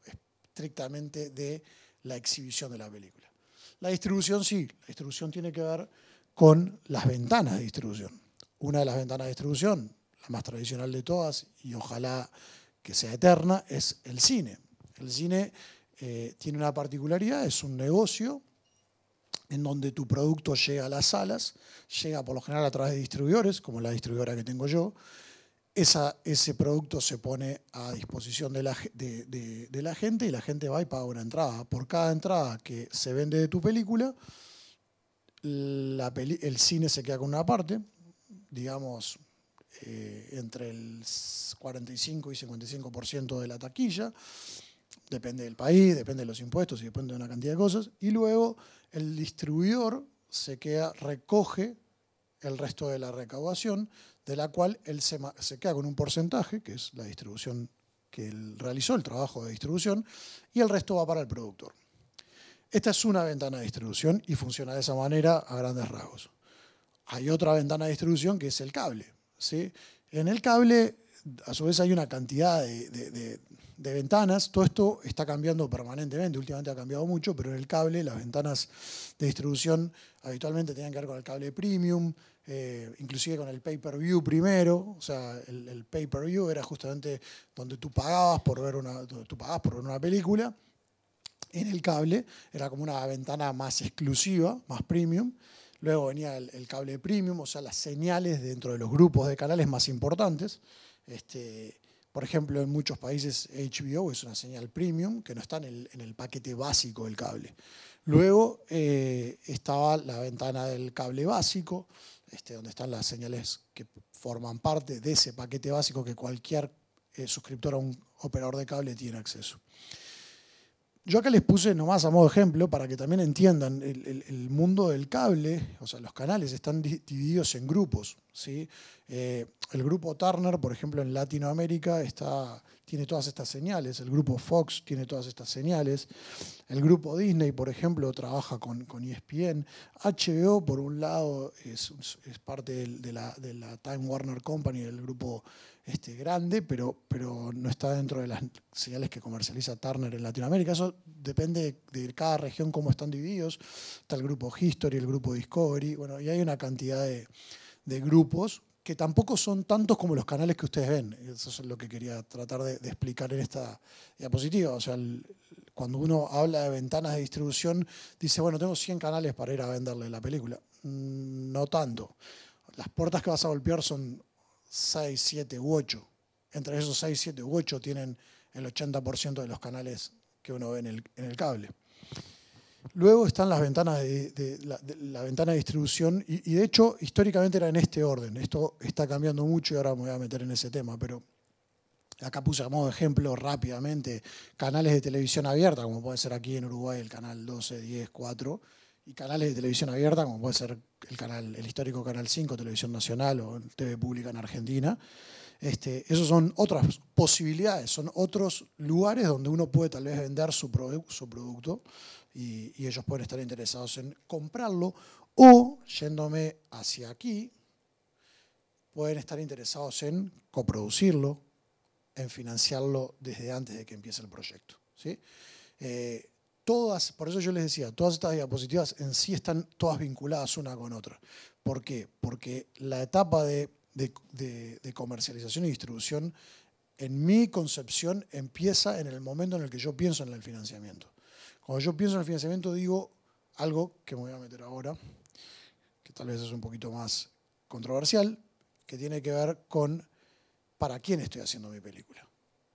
estrictamente de la exhibición de la película. La distribución sí, la distribución tiene que ver con las ventanas de distribución. Una de las ventanas de distribución, la más tradicional de todas y ojalá que sea eterna, es el cine. El cine tiene una particularidad, es un negocio en donde tu producto llega a las salas, llega por lo general a través de distribuidores, como la distribuidora que tengo yo. Ese producto se pone a disposición de la gente y la gente va y paga una entrada. Por cada entrada que se vende de tu película, el cine se queda con una parte, digamos, entre el 45 y 55% de la taquilla, depende del país, depende de los impuestos y depende de una cantidad de cosas, y luego el distribuidor recoge el resto de la recaudación, de la cual él se queda con un porcentaje, que es la distribución que él realizó, el trabajo de distribución, y el resto va para el productor. Esta es una ventana de distribución y funciona de esa manera a grandes rasgos. Hay otra ventana de distribución que es el cable, ¿sí? En el cable, a su vez, hay una cantidad de ventanas. Todo esto está cambiando permanentemente. Últimamente ha cambiado mucho, pero en el cable las ventanas de distribución habitualmente tenían que ver con el cable premium, inclusive con el pay-per-view primero. O sea, el pay-per-view era justamente donde tú pagabas por ver una película. En el cable era como una ventana más exclusiva, más premium. Luego venía el cable premium, o sea, las señales dentro de los grupos de canales más importantes. Por ejemplo, en muchos países HBO es una señal premium que no está en el paquete básico del cable. Luego estaba la ventana del cable básico, donde están las señales que forman parte de ese paquete básico que cualquier suscriptor a un operador de cable tiene acceso. Yo acá les puse nomás a modo de ejemplo para que también entiendan el mundo del cable, o sea, los canales están divididos en grupos, ¿sí? El grupo Turner, por ejemplo, en Latinoamérica tiene todas estas señales, el grupo Fox tiene todas estas señales, el grupo Disney, por ejemplo, trabaja con ESPN, HBO, por un lado, es parte de la Time Warner Company, del grupo grande, pero no está dentro de las señales que comercializa Turner en Latinoamérica. Eso depende de cada región cómo están divididos. Está el grupo History, el grupo Discovery, bueno, y hay una cantidad de grupos que tampoco son tantos como los canales que ustedes ven. Eso es lo que quería tratar de explicar en esta diapositiva. O sea, cuando uno habla de ventanas de distribución, dice, bueno, tengo 100 canales para ir a venderle la película. No tanto. Las puertas que vas a golpear son 6, 7 u 8. Entre esos 6, 7 u 8 tienen el 80% de los canales que uno ve en el cable. Luego están las ventanas la ventana de distribución y de hecho históricamente era en este orden. Esto está cambiando mucho y ahora me voy a meter en ese tema, pero acá puse a modo de ejemplo rápidamente canales de televisión abierta, como puede ser aquí en Uruguay el canal 12, 10, 4, y canales de televisión abierta, como puede ser el histórico Canal 5, Televisión Nacional o TV Pública en Argentina. Esos son otras posibilidades, son otros lugares donde uno puede tal vez vender su producto y ellos pueden estar interesados en comprarlo o, yéndome hacia aquí, pueden estar interesados en coproducirlo, en financiarlo desde antes de que empiece el proyecto, ¿sí? Por eso yo les decía, todas estas diapositivas en sí están todas vinculadas una con otra. ¿Por qué? Porque la etapa de comercialización y distribución, en mi concepción, empieza en el momento en el que yo pienso en el financiamiento. Cuando yo pienso en el financiamiento digo algo que me voy a meter ahora, que tal vez es un poquito más controversial, que tiene que ver con para quién estoy haciendo mi película,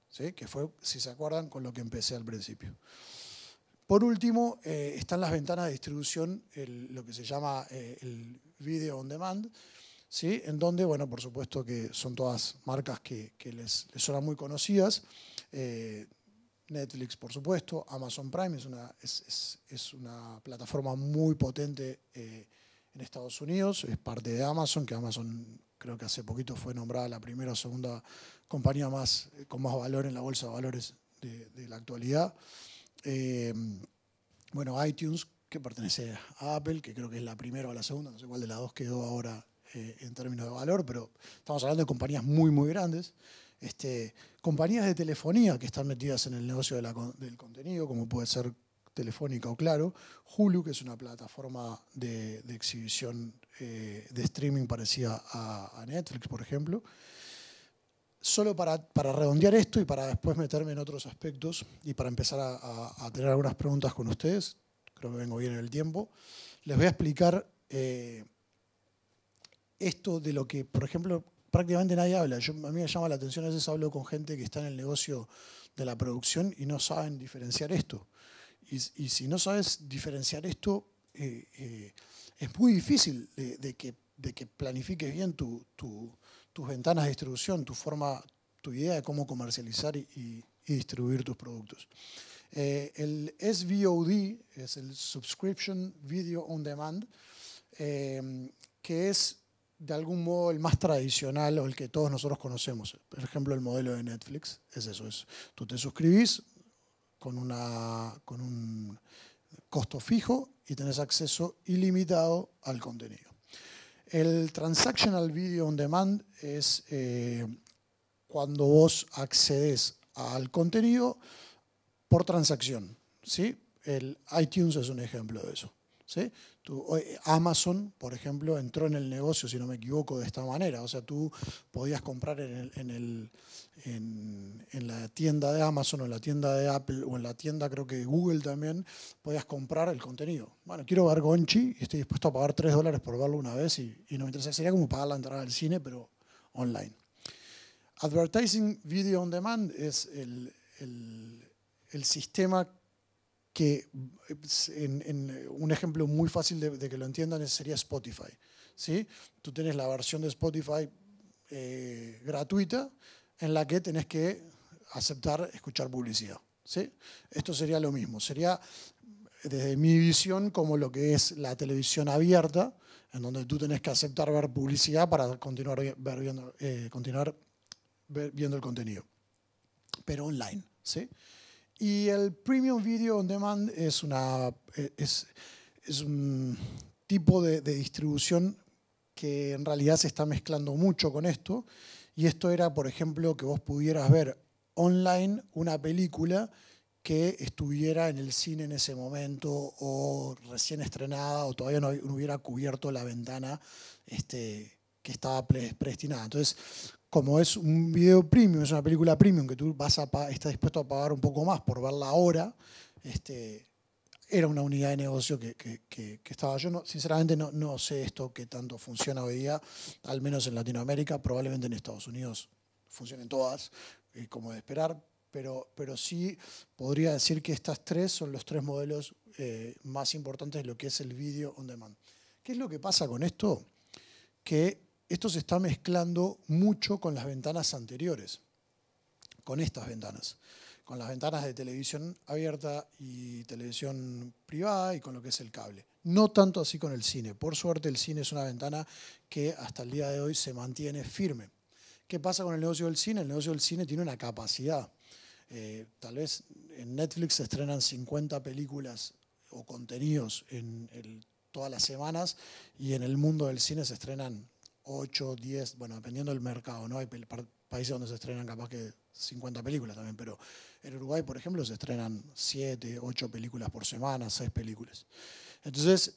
¿sí? Que fue, si se acuerdan, con lo que empecé al principio. Por último, están las ventanas de distribución, lo que se llama el video on demand. ¿sí? En donde, bueno, por supuesto que son todas marcas que les suenan muy conocidas. Netflix, por supuesto. Amazon Prime es una plataforma muy potente en Estados Unidos. Es parte de Amazon, que Amazon creo que hace poquito fue nombrada la primera o segunda compañía con más valor en la bolsa de valores de la actualidad. Bueno, iTunes, que pertenece a Apple, que creo que es la primera o la segunda, no sé cuál de las dos quedó ahora en términos de valor, pero estamos hablando de compañías muy, muy grandes. Compañías de telefonía que están metidas en el negocio del contenido, como puede ser Telefónica o Claro. Hulu, que es una plataforma de exhibición de streaming parecida a Netflix, por ejemplo. Solo para redondear esto y para después meterme en otros aspectos y para empezar a tener algunas preguntas con ustedes, creo que vengo bien en el tiempo, les voy a explicar esto de lo que, por ejemplo, prácticamente nadie habla. A mí me llama la atención, a veces hablo con gente que está en el negocio de la producción y no saben diferenciar esto. Y si no sabes diferenciar esto, es muy difícil de que planifiques bien tus ventanas de distribución, tu idea de cómo comercializar y distribuir tus productos. El SVOD es el Subscription Video On Demand, que es de algún modo el más tradicional o el que todos nosotros conocemos. Por ejemplo, el modelo de Netflix es eso. Tú te suscribís con un costo fijo y tenés acceso ilimitado al contenido. El Transactional Video On Demand es cuando vos accedes al contenido por transacción, ¿sí? El iTunes es un ejemplo de eso, ¿sí? Amazon, por ejemplo, entró en el negocio, si no me equivoco, de esta manera. O sea, tú podías comprar en la tienda de Amazon o en la tienda de Apple o en la tienda, creo que de Google también, podías comprar el contenido. Bueno, quiero ver Gonchi y estoy dispuesto a pagar $3 por verlo una vez y no me interesa. Sería como pagar la entrada al cine, pero online. Advertising Video On Demand es el sistema que, un ejemplo muy fácil de que lo entiendan sería Spotify, ¿sí? Tú tienes la versión de Spotify gratuita en la que tenés que aceptar escuchar publicidad, ¿sí? Esto sería lo mismo, sería desde mi visión como lo que es la televisión abierta, en donde tú tenés que aceptar ver publicidad para continuar viendo el contenido, pero online, ¿sí? Y el Premium Video On Demand es un tipo de distribución que en realidad se está mezclando mucho con esto. Y esto era, por ejemplo, que vos pudieras ver online una película que estuviera en el cine en ese momento o recién estrenada o todavía no hubiera cubierto la ventana que estaba predestinada. Entonces, como es un video premium, es una película premium que tú estás dispuesto a pagar un poco más por verla ahora, era una unidad de negocio que estaba. Yo sinceramente no sé esto que tanto funciona hoy día, al menos en Latinoamérica, probablemente en Estados Unidos funcionen todas, como de esperar, pero sí podría decir que estas tres son los tres modelos más importantes de lo que es el video on demand. ¿Qué es lo que pasa con esto? Que esto se está mezclando mucho con las ventanas anteriores, con estas ventanas, con las ventanas de televisión abierta y televisión privada y con lo que es el cable. No tanto así con el cine. Por suerte el cine es una ventana que hasta el día de hoy se mantiene firme. ¿Qué pasa con el negocio del cine? El negocio del cine tiene una capacidad. Tal vez en Netflix se estrenan 50 películas o contenidos todas las semanas y en el mundo del cine se estrenan 8, 10, bueno, dependiendo del mercado, ¿no? Hay países donde se estrenan capaz que 50 películas también, pero en Uruguay, por ejemplo, se estrenan 7, 8 películas por semana, 6 películas. Entonces,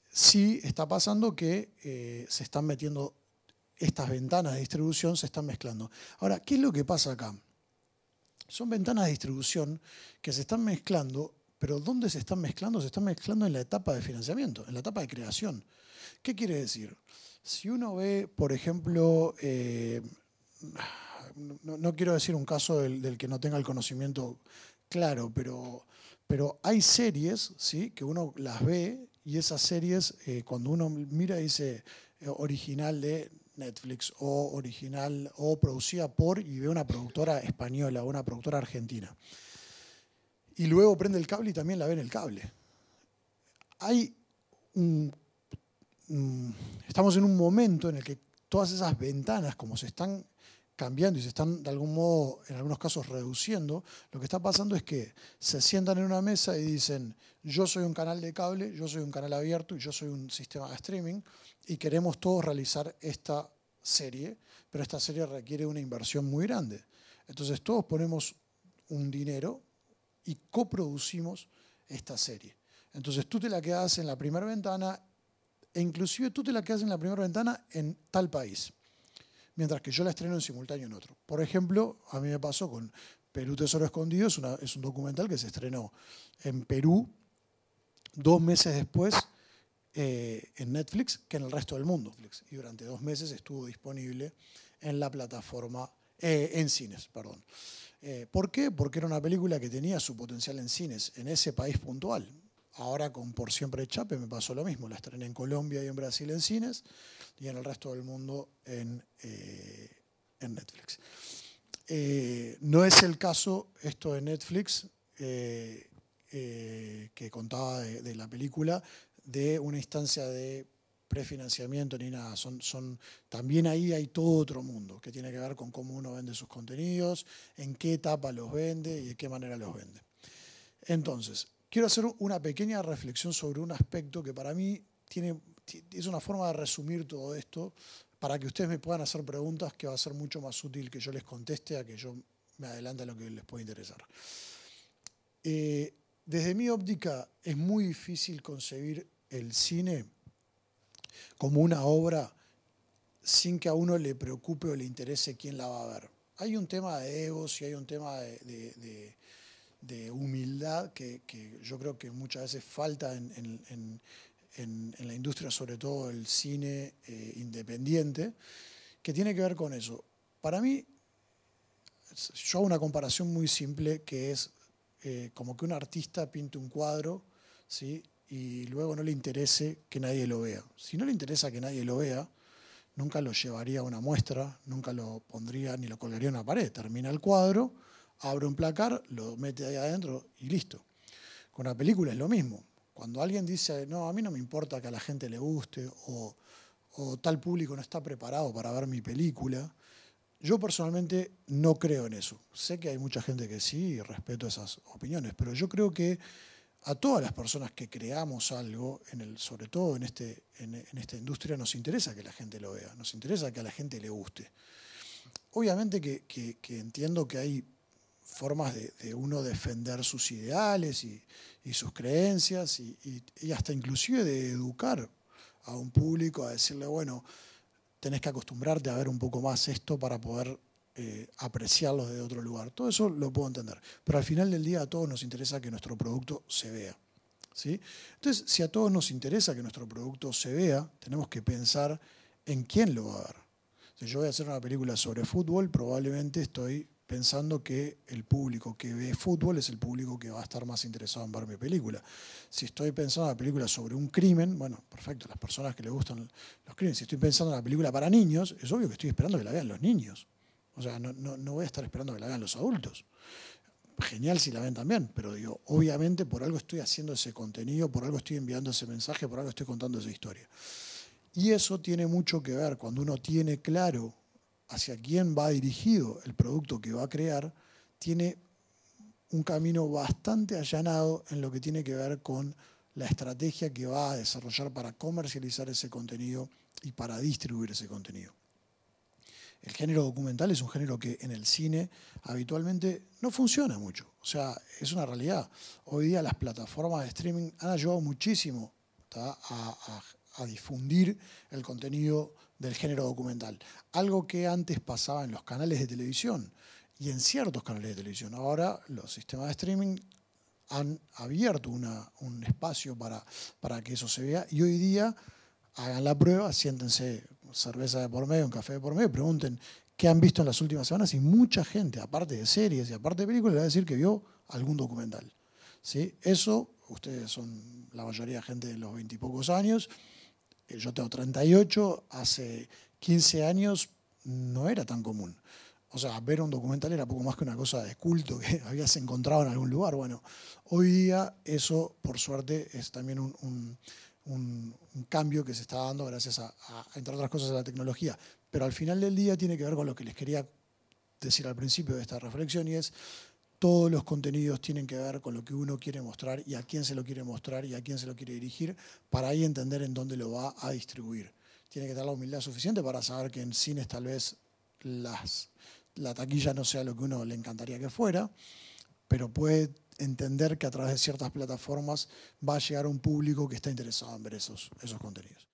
sí está pasando que se están metiendo estas ventanas de distribución, se están mezclando. Ahora, ¿qué es lo que pasa acá? Son ventanas de distribución que se están mezclando, pero ¿dónde se están mezclando? Se están mezclando en la etapa de financiamiento, en la etapa de creación. ¿Qué quiere decir? Si uno ve, por ejemplo, no quiero decir un caso del que no tenga el conocimiento claro, pero hay series, ¿sí?, que uno las ve y esas series, cuando uno mira, dice, original de Netflix o original o producida por y ve una productora española o una productora argentina. Y luego prende el cable y también la ve en el cable. Estamos en un momento en el que todas esas ventanas, como se están cambiando y se están de algún modo, en algunos casos, reduciendo, lo que está pasando es que se sientan en una mesa y dicen: yo soy un canal de cable, yo soy un canal abierto y yo soy un sistema de streaming y queremos todos realizar esta serie, pero esta serie requiere una inversión muy grande. Entonces todos ponemos un dinero y coproducimos esta serie. Entonces tú te la quedas en la primera ventana e inclusive tú te la quedas en la primera ventana en tal país, mientras que yo la estreno en simultáneo en otro. Por ejemplo, a mí me pasó con Perú Tesoro Escondido, es un documental que se estrenó en Perú 2 meses después en Netflix que en el resto del mundo. Y durante 2 meses estuvo disponible en la plataforma, en cines, perdón. ¿Por qué? Porque era una película que tenía su potencial en cines, en ese país puntual. Ahora con Por Siempre Chape me pasó lo mismo, la estrené en Colombia y en Brasil en cines y en el resto del mundo en Netflix. No es el caso esto de Netflix que contaba de la película, de una instancia de prefinanciamiento ni nada. También ahí hay todo otro mundo que tiene que ver con cómo uno vende sus contenidos, en qué etapa los vende y de qué manera los vende. Entonces, quiero hacer una pequeña reflexión sobre un aspecto que para mí es una forma de resumir todo esto para que ustedes me puedan hacer preguntas que va a ser mucho más útil que yo les conteste a que yo me adelante a lo que les puede interesar. Desde mi óptica es muy difícil concebir el cine como una obra sin que a uno le preocupe o le interese quién la va a ver. Hay un tema de egos y hay un tema de humildad que yo creo que muchas veces falta en la industria, sobre todo el cine independiente, que tiene que ver con eso. Para mí, yo hago una comparación muy simple que es como que un artista pinte un cuadro, ¿sí? Y luego no le interese que nadie lo vea. Si no le interesa que nadie lo vea, nunca lo llevaría a una muestra, nunca lo pondría ni lo colgaría en una pared. Termina el cuadro, abre un placar, lo mete ahí adentro y listo. Con una película es lo mismo. Cuando alguien dice: no, a mí no me importa que a la gente le guste o tal público no está preparado para ver mi película, yo personalmente no creo en eso. Sé que hay mucha gente que sí y respeto esas opiniones, pero yo creo que a todas las personas que creamos algo, sobre todo en esta industria, nos interesa que la gente lo vea, nos interesa que a la gente le guste. Obviamente que entiendo que hay formas de uno defender sus ideales y sus creencias y hasta inclusive de educar a un público, a decirle: bueno, tenés que acostumbrarte a ver un poco más esto para poder apreciarlo de otro lugar. Todo eso lo puedo entender. Pero al final del día a todos nos interesa que nuestro producto se vea, ¿sí? Entonces, si a todos nos interesa que nuestro producto se vea, tenemos que pensar en quién lo va a ver. Si yo voy a hacer una película sobre fútbol, probablemente estoy pensando que el público que ve fútbol es el público que va a estar más interesado en ver mi película. Si estoy pensando en una película sobre un crimen, bueno, perfecto, las personas que les gustan los crímenes. Si estoy pensando en una película para niños, es obvio que estoy esperando que la vean los niños. O sea, no voy a estar esperando que la vean los adultos. Genial si la ven también, pero digo, obviamente por algo estoy haciendo ese contenido, por algo estoy enviando ese mensaje, por algo estoy contando esa historia. Y eso tiene mucho que ver cuando uno tiene claro hacia quién va dirigido el producto que va a crear, tiene un camino bastante allanado en lo que tiene que ver con la estrategia que va a desarrollar para comercializar ese contenido y para distribuir ese contenido. El género documental es un género que en el cine habitualmente no funciona mucho. O sea, es una realidad. Hoy día las plataformas de streaming han ayudado muchísimo a difundir el contenido del género documental. Algo que antes pasaba en los canales de televisión y en ciertos canales de televisión. Ahora los sistemas de streaming han abierto un espacio para que eso se vea y hoy día hagan la prueba, siéntense, cerveza de por medio, un café de por medio, pregunten qué han visto en las últimas semanas y mucha gente, aparte de series y aparte de películas, le va a decir que vio algún documental, ¿sí? Eso, ustedes son la mayoría de gente de los 20 y pocos años, yo tengo 38, hace 15 años no era tan común. O sea, ver un documental era poco más que una cosa de culto que habías encontrado en algún lugar. Bueno, hoy día eso, por suerte, es también un cambio que se está dando gracias entre otras cosas, a la tecnología. Pero al final del día tiene que ver con lo que les quería decir al principio de esta reflexión, y es: todos los contenidos tienen que ver con lo que uno quiere mostrar y a quién se lo quiere mostrar y a quién se lo quiere dirigir, para ahí entender en dónde lo va a distribuir. Tiene que tener la humildad suficiente para saber que en cines tal vez la taquilla no sea lo que uno le encantaría que fuera, pero puede entender que a través de ciertas plataformas va a llegar a un público que está interesado en ver esos contenidos.